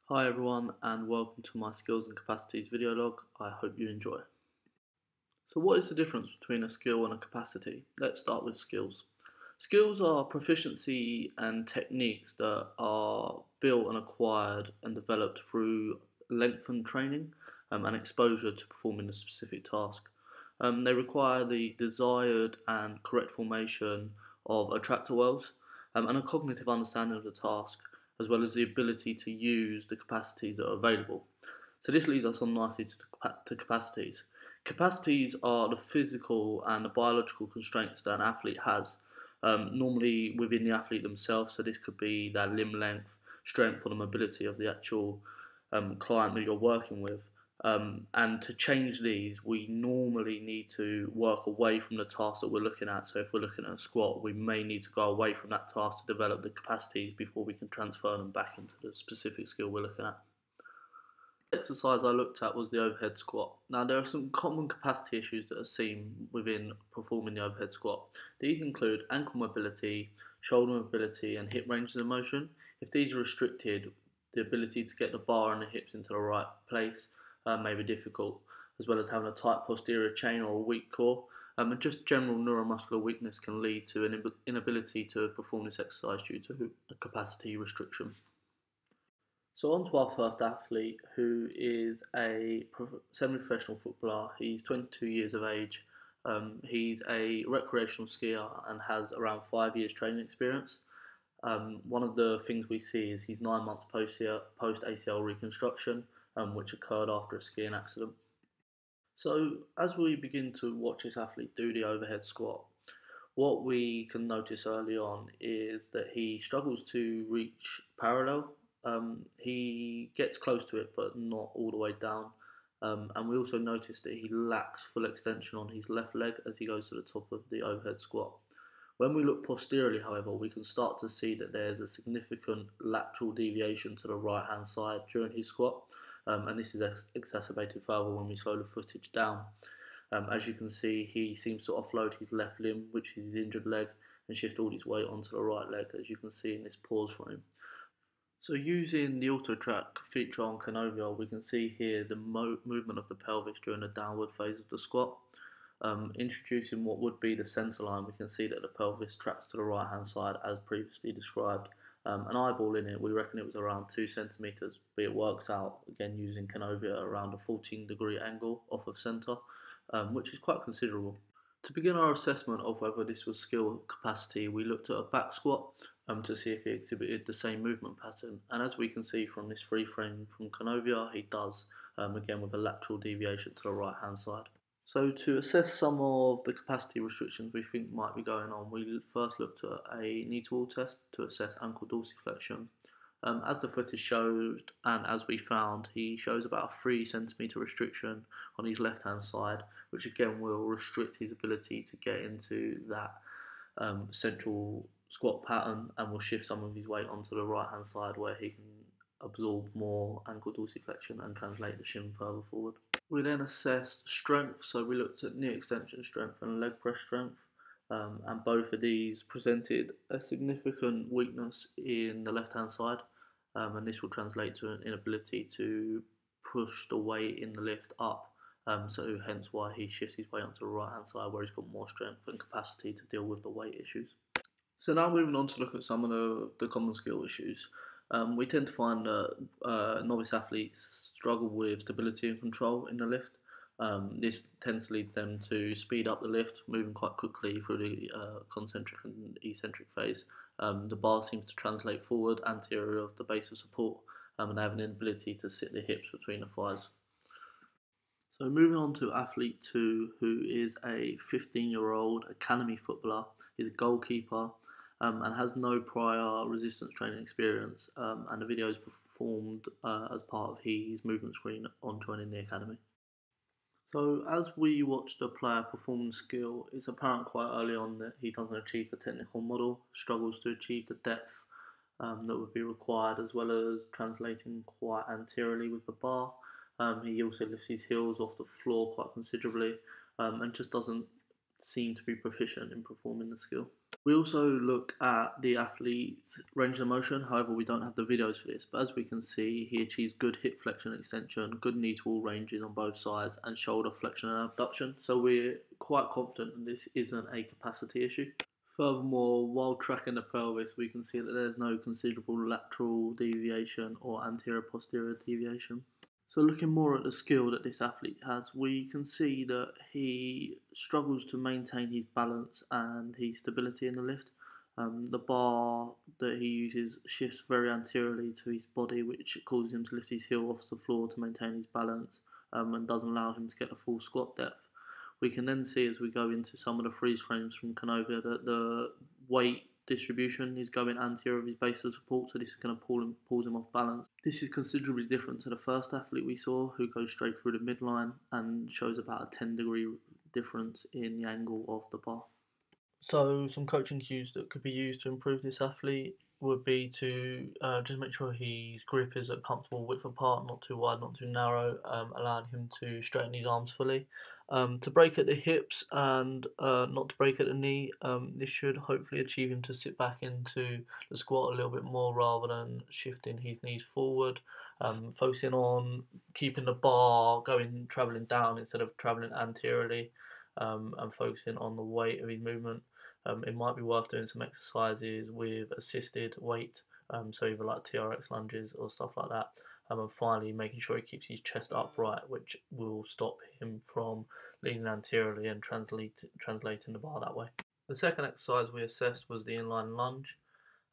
Hi everyone and welcome to my skills and capacities video log. I hope you enjoy. So what is the difference between a skill and a capacity? Let's start with skills. Skills are proficiency and techniques that are built and acquired and developed through lengthened training and exposure to performing a specific task. They require the desired and correct formation of attractor wells and a cognitive understanding of the task, as well as the ability to use the capacities that are available. So this leads us on nicely to capacities. Capacities are the physical and the biological constraints that an athlete has, normally within the athlete themselves. So this could be their limb length, strength, or the mobility of the actual client that you're working with. And to change these, we normally need to work away from the task that we're looking at. So if we're looking at a squat, we may need to go away from that task to develop the capacities before we can transfer them back into the specific skill we're looking at. The exercise I looked at was the overhead squat. Now there are some common capacity issues that are seen within performing the overhead squat. These include ankle mobility, shoulder mobility, and hip ranges of motion. If these are restricted, the ability to get the bar and the hips into the right place may be difficult, as well as having a tight posterior chain or a weak core. And just general neuromuscular weakness can lead to an inability to perform this exercise due to a capacity restriction. So on to our first athlete, who is a semi-professional footballer. He's 22 years of age. He's a recreational skier and has around 5 years training experience. One of the things we see is he's 9 months post ACL reconstruction, which occurred after a skiing accident. So as we begin to watch this athlete do the overhead squat, what we can notice early on is that he struggles to reach parallel. He gets close to it, but not all the way down. And we also notice that he lacks full extension on his left leg as he goes to the top of the overhead squat. When we look posteriorly, however, we can start to see that there's a significant lateral deviation to the right hand side during his squat, and this is exacerbated further when we slow the footage down. As you can see, he seems to offload his left limb, which is his injured leg, and shift all his weight onto the right leg, as you can see in this pause frame. So using the auto track feature on Canovia, we can see here the movement of the pelvis during the downward phase of the squat. Introducing what would be the centre line, we can see that the pelvis tracks to the right hand side as previously described. An eyeball in it, we reckon it was around 2 centimetres, but it works out, again using Canovia, around a 14-degree angle off of centre, which is quite considerable. To begin our assessment of whether this was skill capacity, we looked at a back squat to see if he exhibited the same movement pattern, and as we can see from this free frame from Canovia, he does, again with a lateral deviation to the right hand side. So to assess some of the capacity restrictions we think might be going on, we first looked at a knee-to-wall test to assess ankle dorsiflexion. As the footage showed, and as we found, he shows about a 3 centimetre restriction on his left hand side, which again will restrict his ability to get into that central squat pattern, and will shift some of his weight onto the right hand side where he can absorb more ankle dorsiflexion and translate the shin further forward. We then assessed strength, so we looked at knee extension strength and leg press strength, and both of these presented a significant weakness in the left hand side, and this will translate to an inability to push the weight in the lift up, so hence why he shifts his weight onto the right hand side where he's got more strength and capacity to deal with the weight issues. So now moving on to look at some of the common skill issues. We tend to find that novice athletes struggle with stability and control in the lift. This tends to lead them to speed up the lift, moving quite quickly through the concentric and eccentric phase. The bar seems to translate forward, anterior of the base of support, and they have an inability to sit the hips between the thighs. So moving on to athlete 2, who is a 15-year-old academy footballer. He's a goalkeeper and has no prior resistance training experience, and the video is performed as part of his movement screen on joining the academy. So as we watch the player perform the skill, it's apparent quite early on that he doesn't achieve the technical model, struggles to achieve the depth that would be required, as well as translating quite anteriorly with the bar. He also lifts his heels off the floor quite considerably, and just doesn't seem to be proficient in performing the skill. We also look at the athlete's range of motion, however we don't have the videos for this, but as we can see he achieves good hip flexion and extension, good knee to wall ranges on both sides and shoulder flexion and abduction, so we're quite confident that this isn't a capacity issue. Furthermore, while tracking the pelvis we can see that there's no considerable lateral deviation or anterior posterior deviation. So looking more at the skill that this athlete has, we can see that he struggles to maintain his balance and his stability in the lift. The bar that he uses shifts very anteriorly to his body, which causes him to lift his heel off the floor to maintain his balance, and doesn't allow him to get the full squat depth. We can then see as we go into some of the freeze frames from Canova that the weight distribution is going anterior of his base of support, so this is going to pulls him off balance. This is considerably different to the first athlete we saw, who goes straight through the midline and shows about a 10-degree difference in the angle of the bar. So some coaching cues that could be used to improve this athlete would be to just make sure his grip is at a comfortable width apart, not too wide, not too narrow, allowing him to straighten his arms fully. To break at the hips and not to break at the knee, this should hopefully achieve him to sit back into the squat a little bit more rather than shifting his knees forward. Focusing on keeping the bar travelling down instead of travelling anteriorly, and focusing on the weight of his movement. It might be worth doing some exercises with assisted weight, so either like TRX lunges or stuff like that. And finally, making sure he keeps his chest upright, which will stop him from leaning anteriorly and translating the bar that way. The second exercise we assessed was the inline lunge,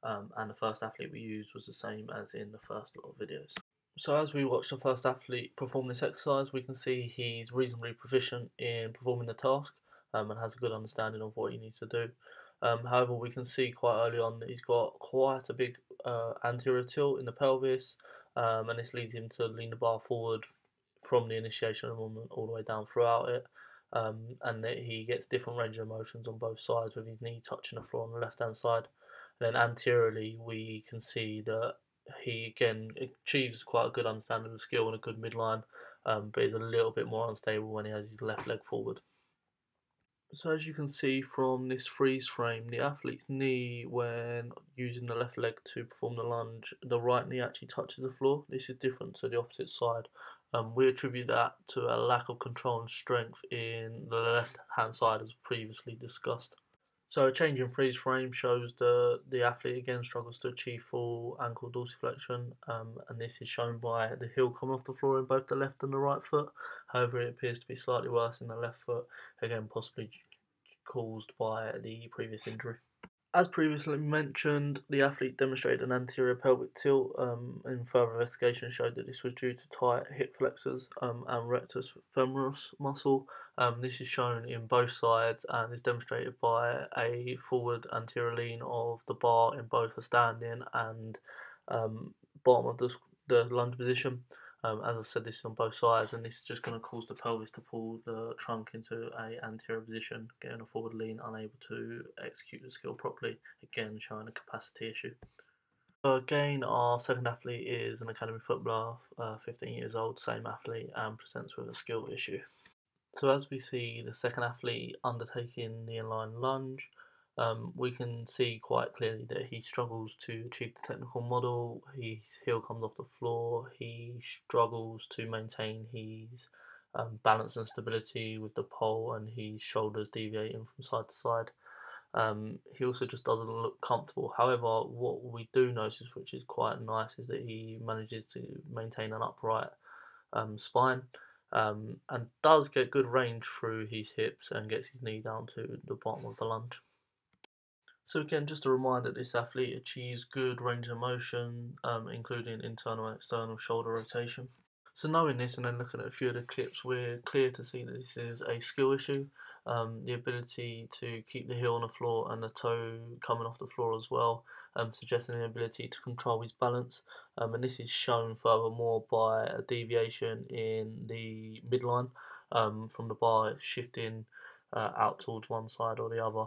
and the first athlete we used was the same as in the first lot of videos. So as we watch the first athlete perform this exercise, we can see he's reasonably proficient in performing the task, and has a good understanding of what he needs to do. However, we can see quite early on that he's got quite a big anterior tilt in the pelvis, and this leads him to lean the bar forward from the initiation of the movement all the way down throughout it, and that he gets different range of motions on both sides with his knee touching the floor on the left hand side. And then anteriorly we can see that he again achieves quite a good understanding of the skill and a good midline, but is a little bit more unstable when he has his left leg forward. So as you can see from this freeze frame, the athlete's knee, when using the left leg to perform the lunge, the right knee actually touches the floor. This is different to the opposite side. We attribute that to a lack of control and strength in the left hand side as previously discussed. So a change in freeze frame shows the athlete again struggles to achieve full ankle dorsiflexion, and this is shown by the heel coming off the floor in both the left and the right foot. However, it appears to be slightly worse in the left foot, again possibly caused by the previous injury. As previously mentioned, the athlete demonstrated an anterior pelvic tilt, and further investigation showed that this was due to tight hip flexors and rectus femoris muscle. This is shown in both sides and is demonstrated by a forward anterior lean of the bar in both the standing and bottom of the lunge position. As I said, this is on both sides, and this is just going to cause the pelvis to pull the trunk into a anterior position, getting a forward lean, unable to execute the skill properly, again showing a capacity issue. So again, our second athlete is an academy footballer, 15 years old, same athlete, and presents with a skill issue. So as we see the second athlete undertaking the inline lunge, we can see quite clearly that he struggles to achieve the technical model. His heel comes off the floor. He struggles to maintain his balance and stability with the pole, and his shoulders deviating from side to side. He also just doesn't look comfortable. However, what we do notice, which is quite nice, is that he manages to maintain an upright spine, and does get good range through his hips and gets his knee down to the bottom of the lunge. So again, just a reminder, this athlete achieves good range of motion, including internal and external shoulder rotation. So knowing this and then looking at a few of the clips, we're clear to see that this is a skill issue. The ability to keep the heel on the floor and the toe coming off the floor as well, suggesting an ability to control his balance. And this is shown furthermore by a deviation in the midline, from the bar shifting out towards one side or the other.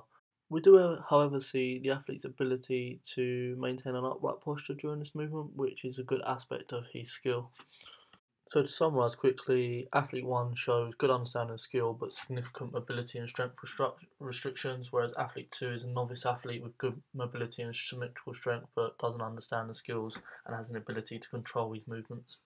We do, however, see the athlete's ability to maintain an upright posture during this movement, which is a good aspect of his skill. So to summarise quickly, Athlete 1 shows good understanding of skill but significant mobility and strength restrictions, whereas Athlete 2 is a novice athlete with good mobility and symmetrical strength but doesn't understand the skills and has an ability to control his movements.